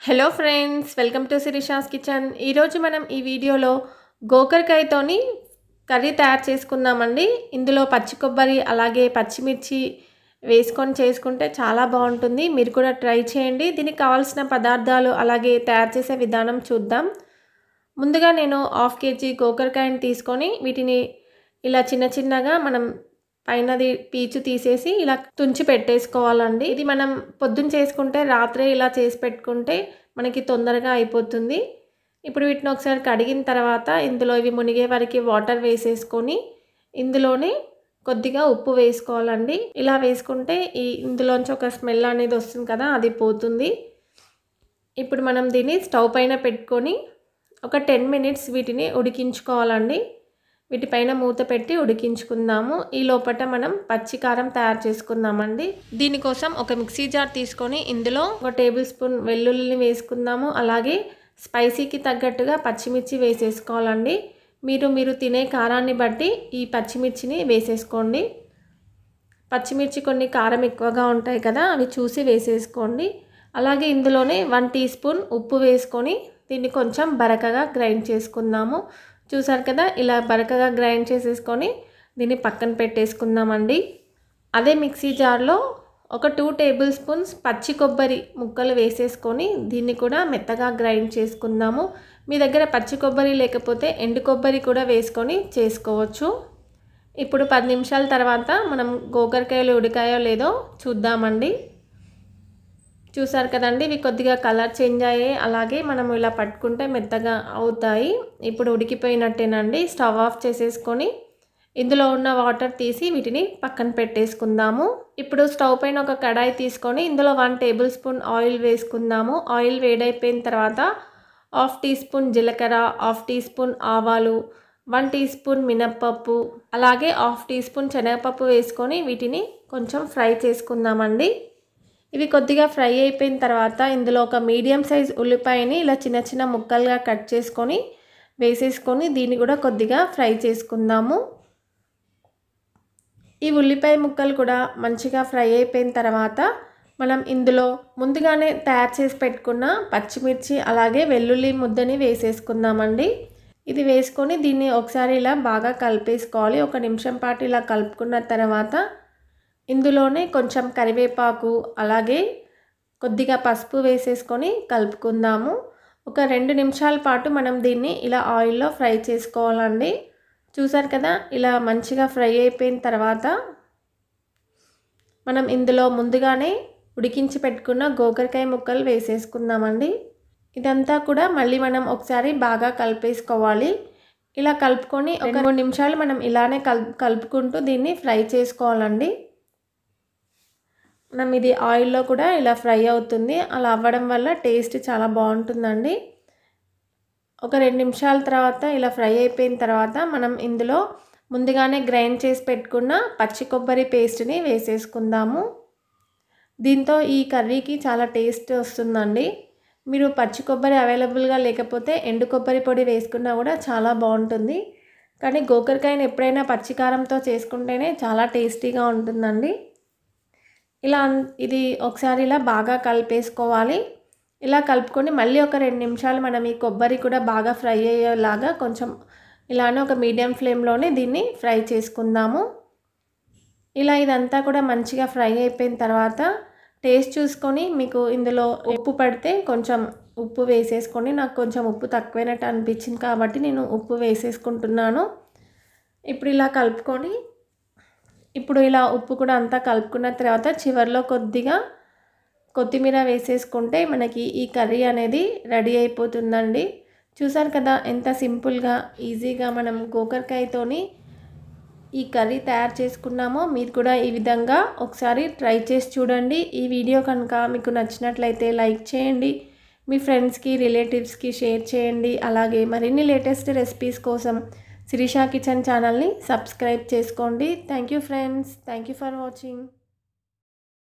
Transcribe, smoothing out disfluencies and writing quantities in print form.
Hello friends, welcome to Sirisha's kitchen. ఈరోజు మనం ఈ వీడియోలో గోకరకాయతోని కర్రీ తయారు చేసుకుందామండి. ఇందులో పచ్చి కొబ్బరి అలాగే పచ్చిమిర్చి వేసుకొని చేసుకుంటే చాలా బాగుంటుంది. మీరు కూడా ట్రై చేయండి. దీనికి కావాల్సిన పదార్థాలు అలాగే తయారు చేసే విధానం చూద్దాం. ముందుగా నేను 1/2 kg గోకరకాయని తీసుకొని వీటిని ఇలా చిన్న చిన్నగా మనం పైనది పీచు తీసేసి ఇలా తుంచి పెట్టేసుకోవాలండి. ఇది మనం పొద్దున్న చేసుకుంటే రాత్రే ఇలా చేసి పెట్టుకుంటే మనకి తొందరగా అయిపోతుంది. ఇప్పుడు వీటిని ఒకసారి కడిగిన తర్వాత ఇందులో ఇవి మునిగే వరకు వాటర్ వేసేసుకొని ఇందులోనే కొద్దిగా ఉప్పు వేసుకోవాలండి. ఇలా వేసుకుంటే ఇందులోంచి ఒక స్మెల్ అనేది వస్తుంది కదా, అది పోతుంది. ఇప్పుడు మనం దీన్ని స్టవ్ పైన పెట్టుకొని ఒక 10 minutes వీటిని ఉడికించుకోవాలండి. వీటిపైన మూత పెట్టి ఉడికించుకుందాము. ఈ లోపల మనం పచ్చి కారం తయారు చేసుకుందామండి. దీనికోసం ఒక మిక్సీ జార్ తీసుకొని ఇందులో 1 టేబుల్ స్పూన్ వెల్లుల్లిని వేసుకుందాము. అలాగే స్పైసీకి తగ్గట్టుగా పచ్చిమిర్చి వేసేసుకోవాలండి. మీరు తినే కారాన్ని బట్టి ఈ పచ్చిమిర్చిని వేసేసుకోండి. పచ్చిమిర్చి కొన్ని కారం ఎక్కువగా ఉంటాయి కదా, అవి చూసి వేసేసుకోండి. అలాగే ఇందులోనే 1 టీ స్పూన్ ఉప్పు వేసుకొని దీన్ని కొంచెం బరకగా గ్రైండ్ చేసుకుందాము. చూసారు కదా, ఇలా బరకగా గ్రైండ్ చేసేసుకొని దీన్ని పక్కన పెట్టేసుకుందామండి. అదే మిక్సీ జార్లో ఒక 2 టేబుల్ స్పూన్స్ పచ్చి కొబ్బరి ముక్కలు వేసేసుకొని దీన్ని కూడా మెత్తగా గ్రైండ్ చేసుకుందాము. మీ దగ్గర పచ్చి కొబ్బరి లేకపోతే ఎండు కొబ్బరి కూడా వేసుకొని చేసుకోవచ్చు. ఇప్పుడు 10 నిమిషాల తర్వాత మనం గోకరకాయలు ఉడికాయో లేదో చూద్దామండి. చూసారు కదండి, ఇవి కొద్దిగా కలర్ చేంజ్ అయ్యాయి. అలాగే మనం ఇలా పట్టుకుంటే మెత్తగా అవుతాయి. ఇప్పుడు ఉడికిపోయినట్టేనండి. స్టవ్ ఆఫ్ చేసేసుకొని ఇందులో ఉన్న వాటర్ తీసి వీటిని పక్కన పెట్టేసుకుందాము. ఇప్పుడు స్టవ్ పైన ఒక కడాయి తీసుకొని ఇందులో 1 టేబుల్ స్పూన్ ఆయిల్ వేసుకుందాము. ఆయిల్ వేడైపోయిన తర్వాత 1/2 టీ స్పూన్ జీలకర్ర, 1/2 టీ స్పూన్ ఆవాలు, 1 టీ స్పూన్ మినప్పప్పు, అలాగే 1/2 టీ స్పూన్ శనగపప్పు వేసుకొని వీటిని కొంచెం ఫ్రై చేసుకుందామండి. ఇవి కొద్దిగా ఫ్రై అయిపోయిన తర్వాత ఇందులో ఒక మీడియం సైజ్ ఉల్లిపాయని ఇలా చిన్న చిన్న ముక్కలుగా కట్ చేసుకొని వేసేసుకొని దీన్ని కూడా కొద్దిగా ఫ్రై చేసుకుందాము. ఈ ఉల్లిపాయ ముక్కలు కూడా మంచిగా ఫ్రై అయిపోయిన తర్వాత మనం ఇందులో ముందుగానే తయారు చేసి పెట్టుకున్న పచ్చిమిర్చి అలాగే వెల్లుల్లి ముద్దని వేసేసుకుందామండి. ఇది వేసుకొని దీన్ని ఒకసారి ఇలా బాగా కలిపేసుకోవాలి. 1 నిమిషం పాటు ఇలా కలుపుకున్న తర్వాత ఇందులోనే కొంచెం కరివేపాకు అలాగే కొద్దిగా పసుపు వేసేసుకొని కలుపుకుందాము. ఒక 2 నిమిషాల పాటు మనం దీన్ని ఇలా ఆయిల్లో ఫ్రై చేసుకోవాలండి. చూసారు కదా, ఇలా మంచిగా ఫ్రై అయిపోయిన తర్వాత మనం ఇందులో ముందుగానే ఉడికించి పెట్టుకున్న గోకరకాయ ముక్కలు వేసేసుకుందామండి. ఇదంతా కూడా మళ్ళీ మనం ఒకసారి బాగా కలిపేసుకోవాలి. ఇలా కలుపుకొని ఒక 2 నిమిషాలు మనం ఇలానే కలుపుకుంటూ దీన్ని ఫ్రై చేసుకోవాలండి. మనం ఇది ఆయిల్లో కూడా ఇలా ఫ్రై అవుతుంది. అలా అవ్వడం వల్ల టేస్ట్ చాలా బాగుంటుందండి. ఒక 2 నిమిషాల తర్వాత ఇలా ఫ్రై అయిపోయిన తర్వాత మనం ఇందులో ముందుగానే గ్రైండ్ చేసి పెట్టుకున్న పచ్చి కొబ్బరి పేస్ట్ని వేసేసుకుందాము. దీంతో ఈ కర్రీకి చాలా టేస్ట్ వస్తుందండి. మీరు పచ్చి కొబ్బరి అవైలబుల్గా లేకపోతే ఎండు కొబ్బరి పొడి వేసుకున్నా కూడా చాలా బాగుంటుంది. కానీ గోకరకాయని ఎప్పుడైనా పచ్చి కారంతో చేసుకుంటేనే చాలా టేస్టీగా ఉంటుందండి. ఇలా ఇది ఒకసారి ఇలా బాగా కలిపేసుకోవాలి. ఇలా కలుపుకొని మళ్ళీ ఒక 2 నిమిషాలు మనం ఈ కొబ్బరి కూడా బాగా ఫ్రై అయ్యేలాగా కొంచెం ఇలానే ఒక మీడియం ఫ్లేమ్లోనే దీన్ని ఫ్రై చేసుకుందాము. ఇలా ఇదంతా కూడా మంచిగా ఫ్రై అయిపోయిన తర్వాత టేస్ట్ చూసుకొని మీకు ఇందులో ఉప్పు పడితే కొంచెం ఉప్పు వేసేసుకొని, నాకు కొంచెం ఉప్పు తక్కువైనట్టు అనిపించింది కాబట్టి నేను ఉప్పు వేసేసుకుంటున్నాను. ఇప్పుడు ఇలా కలుపుకొని ఇప్పుడు ఇలా ఉప్పు కూడా అంతా కలుపుకున్న తర్వాత చివరిలో కొద్దిగా కొత్తిమీర వేసేసుకుంటే మనకి ఈ కర్రీ అనేది రెడీ అయిపోతుందండి. చూసారు కదా, ఎంత సింపుల్గా ఈజీగా మనం గోకరకాయతోని ఈ కర్రీ తయారు చేసుకున్నామో. మీరు కూడా ఈ విధంగా ఒకసారి ట్రై చేసి చూడండి. ఈ వీడియో కనుక మీకు నచ్చినట్లయితే లైక్ చేయండి, మీ ఫ్రెండ్స్కి రిలేటివ్స్కి షేర్ చేయండి. అలాగే మరిన్ని లేటెస్ట్ రెసిపీస్ కోసం శిరీషా కిచెన్ ఛానల్ని సబ్స్క్రైబ్ చేసుకోండి. Thank you friends, thank you for watching.